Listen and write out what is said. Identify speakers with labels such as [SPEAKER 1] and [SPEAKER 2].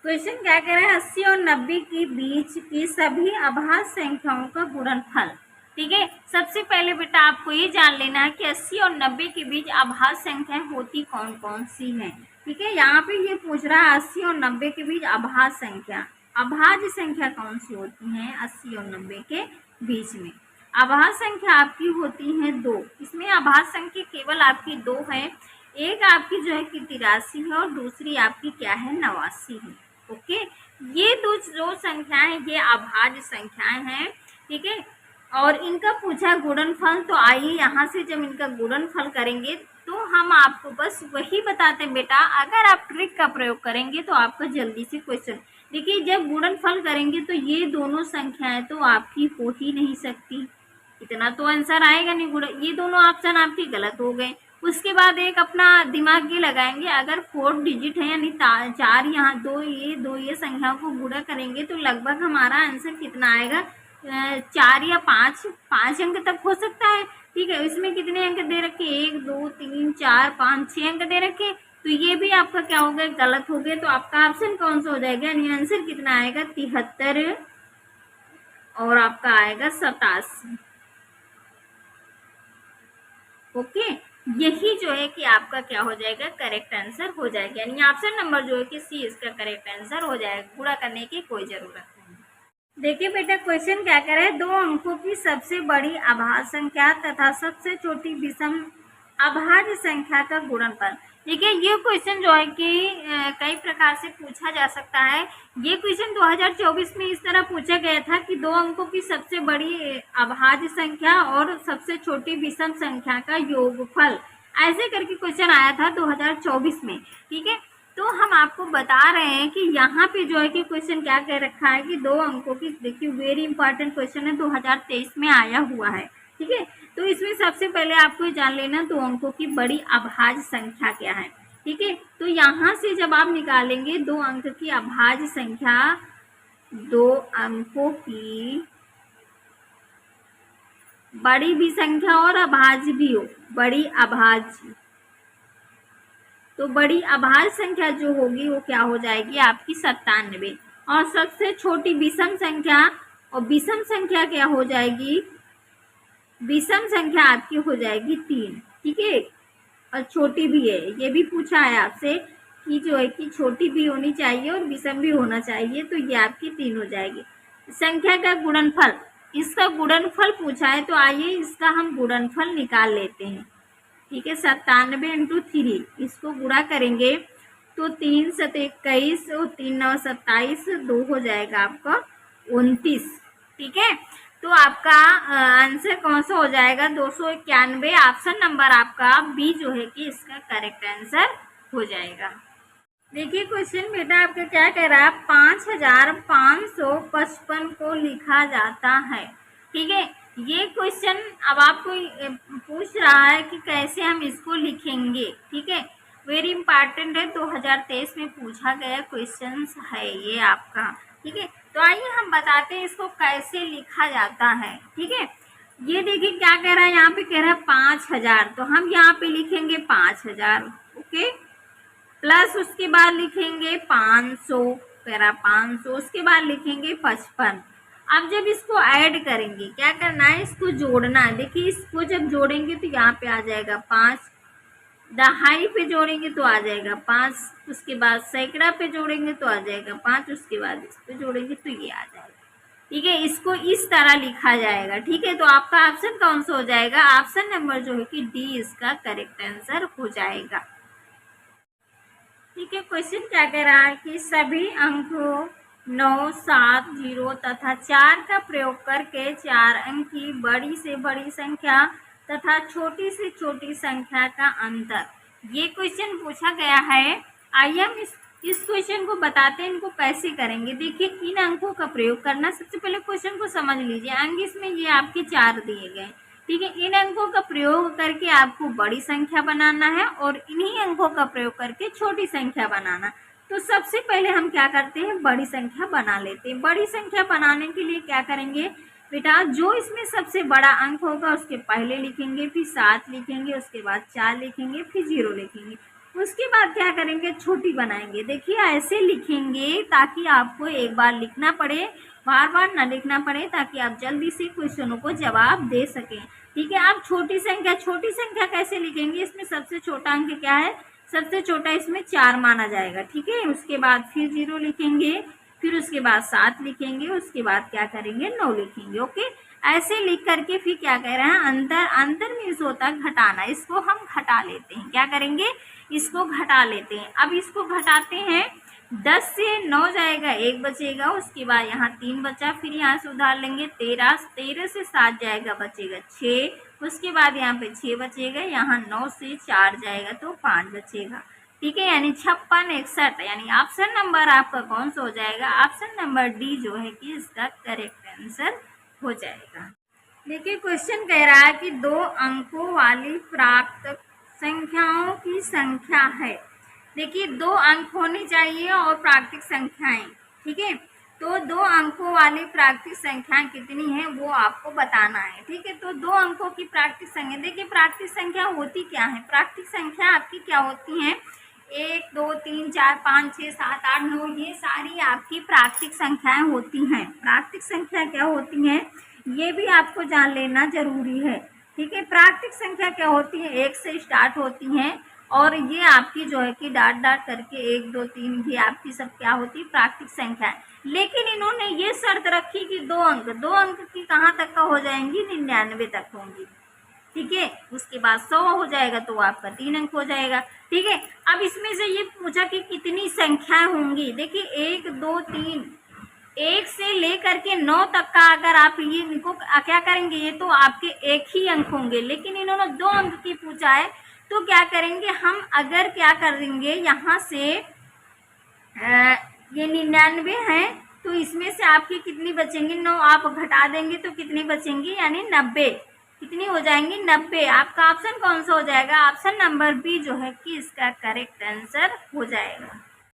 [SPEAKER 1] Question क्या कह रहा है, 80 और 90 के बीच की सभी अभाज्य संख्याओं का गुणनफल। ठीक है, सबसे पहले बेटा आपको ये जान लेना है कि 80 और 90 के बीच अभाज्य संख्याएं होती कौन कौन सी हैं। ठीक है, यहाँ पे ये पूछ रहा है 80 और 90 के बीच अभाज्य संख्या, अभाज्य संख्या कौन सी होती हैं 80 और 90 के बीच में। अभाज्य संख्या आपकी होती हैं दो, इसमें अभाज्य संख्या केवल आपकी दो है, एक आपकी जो है कि 83 है और दूसरी आपकी क्या है 89 है। ओके, ये जो संख्याएं हैं ये अभाज्य संख्याएं हैं। ठीक है, और इनका पूछा गुणनफल, तो आइए यहाँ से जब इनका गुणनफल करेंगे तो हम आपको बस वही बताते हैं बेटा, अगर आप ट्रिक का प्रयोग करेंगे तो आपका जल्दी से क्वेश्चन, देखिए जब गुणनफल करेंगे तो ये दोनों संख्याएं तो आपकी हो ही नहीं सकती, इतना तो आंसर आएगा नहीं, गुण ये दोनों ऑप्शन आपके गलत हो गए। उसके बाद एक अपना दिमाग ये लगाएंगे, अगर 4 डिजिट है यानी 4 यहाँ दो ये संख्याओं को गुणा करेंगे तो लगभग हमारा आंसर कितना आएगा, 4 या 5 अंक तक हो सकता है। ठीक है, इसमें कितने अंक दे रखे, 1 2 3 4 5 6 अंक दे रखे, तो ये भी आपका क्या हो गया, गलत हो गया। तो आपका ऑप्शन कौन सा हो जाएगा, यानी आंसर कितना आएगा 73 और आपका आएगा 87। ओके, यही जो है कि आपका क्या हो जाएगा, करेक्ट आंसर हो जाएगा, यानी ऑप्शन नंबर जो है कि सी इसका करेक्ट आंसर हो जाएगा, पूरा करने की कोई जरूरत नहीं। देखिए बेटा क्वेश्चन क्या कह रहा है, दो अंकों की सबसे बड़ी अभाज्य संख्या तथा सबसे छोटी विषम अभाज्य संख्या का गुणनफल। देखिए ये क्वेश्चन जो है कि कई प्रकार से पूछा जा सकता है। ये क्वेश्चन 2024 में इस तरह पूछा गया था कि दो अंकों की सबसे बड़ी अभाज्य संख्या और सबसे छोटी विषम संख्या का योगफल, ऐसे करके क्वेश्चन आया था 2024 में। ठीक है, तो हम आपको बता रहे हैं कि यहाँ पे जो है कि क्वेश्चन क्या कह रखा है कि दो अंकों की, देखिए वेरी इंपॉर्टेंट क्वेश्चन है, 2023 में आया हुआ है। ठीक है, तो इसमें सबसे पहले आपको जान लेना दो अंकों की बड़ी अभाज्य संख्या क्या है। ठीक है, तो यहाँ से जब आप निकालेंगे दो अंक की अभाज्य संख्या, दो अंकों की बड़ी भी संख्या और अभाज्य भी हो, बड़ी अभाज्य, तो बड़ी अभाज्य संख्या जो होगी वो क्या हो जाएगी आपकी 97, और सबसे छोटी विषम संख्या, और विषम संख्या क्या हो जाएगी, विषम संख्या आपकी हो जाएगी 3। ठीक है, और छोटी भी है, ये भी पूछा है आपसे कि जो है कि छोटी भी होनी चाहिए और विषम भी होना चाहिए, तो ये आपकी 3 हो जाएगी। संख्या का गुणनफल, इसका गुणनफल पूछा है, तो आइए इसका हम गुणनफल निकाल लेते हैं। ठीक है, 97 × 3, इसको गुणा करेंगे तो 3 7 21 और 3 9 27, 2 हो जाएगा आपका 29। ठीक है, तो आपका आंसर कौन सा हो जाएगा, 291। ऑप्शन नंबर आपका बी जो है कि इसका करेक्ट आंसर हो जाएगा। देखिए क्वेश्चन बेटा आपका क्या कह रहा है, 5555 को लिखा जाता है। ठीक है, ये क्वेश्चन अब आपको पूछ रहा है कि कैसे हम इसको लिखेंगे। ठीक है, वेरी इंपॉर्टेंट है, 2023 में पूछा गया क्वेश्चन है ये आपका। ठीक है, तो आइए हम बताते हैं इसको कैसे लिखा जाता है। ठीक है, ये देखिए क्या कह रहा है, यहाँ पे कह रहा है 5000, तो हम यहाँ पे लिखेंगे 5000। ओके, प्लस उसके बाद लिखेंगे 500, कह रहा 500, उसके बाद लिखेंगे 55। अब जब इसको ऐड करेंगे क्या करना है, इसको जोड़ना है। देखिए इसको जब जोड़ेंगे तो यहाँ पे आ जाएगा 5, दहाई पे जोड़ेंगे तो आ जाएगा 5, उसके बाद सैकड़ा पे जोड़ेंगे तो आ जाएगा 5, उसके बाद इस पे जोड़ेंगे तो ये आ जाएगा। ठीक है, इसको इस तरह लिखा जाएगा। ठीक है, तो आपका ऑप्शन कौन सा हो जाएगा, ऑप्शन नंबर जो है कि डी इसका करेक्ट आंसर हो जाएगा। ठीक है, क्वेश्चन क्या कह रहा है कि सभी अंकों 9 7 0 तथा 4 का प्रयोग करके 4 अंक की बड़ी से बड़ी संख्या तथा छोटी से छोटी संख्या का अंतर, ये क्वेश्चन पूछा गया है। आइए हम इस क्वेश्चन को बताते हैं, इनको कैसे करेंगे। देखिए किन अंकों का प्रयोग करना, सबसे पहले क्वेश्चन को समझ लीजिए। अंक इसमें ये आपके 4 दिए गए। ठीक है, इन अंकों का प्रयोग करके आपको बड़ी संख्या बनाना है और इन्हीं अंकों का प्रयोग करके छोटी संख्या बनाना। तो सबसे पहले हम क्या करते हैं, बड़ी संख्या बना लेते हैं। बड़ी संख्या बनाने के लिए क्या करेंगे बेटा, जो इसमें सबसे बड़ा अंक होगा उसके पहले लिखेंगे, फिर 7 लिखेंगे, उसके बाद 4 लिखेंगे, फिर 0 लिखेंगे। उसके बाद क्या करेंगे, छोटी बनाएंगे। देखिए ऐसे लिखेंगे ताकि आपको एक बार लिखना पड़े, बार बार ना लिखना पड़े, ताकि आप जल्दी से क्वेश्चनों को जवाब दे सकें। ठीक है, आप छोटी संख्या कैसे लिखेंगे, इसमें सबसे छोटा अंक क्या है, सबसे छोटा इसमें 4 माना जाएगा। ठीक है, उसके बाद फिर 0 लिखेंगे, फिर उसके बाद 7 लिखेंगे, उसके बाद क्या करेंगे, 9 लिखेंगे। ओके, ऐसे लिख करके फिर क्या कह रहे हैं, अंतर मीन्स होता है घटाना, इसको हम घटा लेते हैं। क्या करेंगे, इसको घटा लेते हैं। अब इसको घटाते हैं, 10 से 9 जाएगा, 1 बचेगा, उसके बाद यहाँ 3 बचा, फिर यहाँ से उधार लेंगे 13 से 7 जाएगा, बचेगा 6, उसके बाद यहाँ पे 6 बचेगा, यहाँ 9 से 4 जाएगा तो 5 बचेगा। ठीक है, यानी 56 61, यानी ऑप्शन नंबर आपका कौन सा हो जाएगा, ऑप्शन नंबर डी जो है कि इसका करेक्ट आंसर हो जाएगा। देखिए क्वेश्चन कह रहा है कि 2 अंकों वाली प्राप्त संख्याओं की संख्या है। देखिए 2 अंक होनी चाहिए और प्राकृतिक संख्याएं। ठीक है, तो 2 अंकों वाली प्राकृतिक संख्याएं कितनी है वो आपको बताना है। ठीक है, तो 2 अंकों की प्राकृतिक संख्या, देखिए प्राकृतिक संख्या होती क्या है, प्राकृतिक संख्या आपकी क्या होती है, 1 2 3 4 5 6 7 8 9, ये सारी आपकी प्राकृतिक संख्याएं होती हैं। प्राकृतिक संख्या क्या होती हैं ये भी आपको जान लेना जरूरी है। ठीक है, प्राकृतिक संख्या क्या होती है, 1 से स्टार्ट होती हैं और ये आपकी जो है कि डाट डाट करके 1 2 3 ये आपकी सब क्या होती है, प्राकृतिक संख्या है। लेकिन इन्होंने ये शर्त रखी कि 2 अंक की कहाँ तक का हो जाएंगी, 99 तक होंगी। ठीक है, उसके बाद 100 हो जाएगा तो आपका 3 अंक हो जाएगा। ठीक है, अब इसमें से ये पूछा कि कितनी संख्याएं होंगी। देखिए 1 2 3, 1 से लेकर के 9 तक का अगर आप ये इनको क्या करेंगे, ये तो आपके 1 ही अंक होंगे, लेकिन इन्होंने 2 अंक की पूछा है तो क्या करेंगे हम, अगर क्या करेंगे यहाँ से ये 99 है तो इसमें से आपकी कितनी बचेंगी, 9 आप घटा देंगे तो कितनी बचेंगी, यानी 90, कितनी हो जाएंगी, 90। आपका ऑप्शन कौन सा हो जाएगा, ऑप्शन नंबर बी जो है कि इसका करेक्ट आंसर हो जाएगा।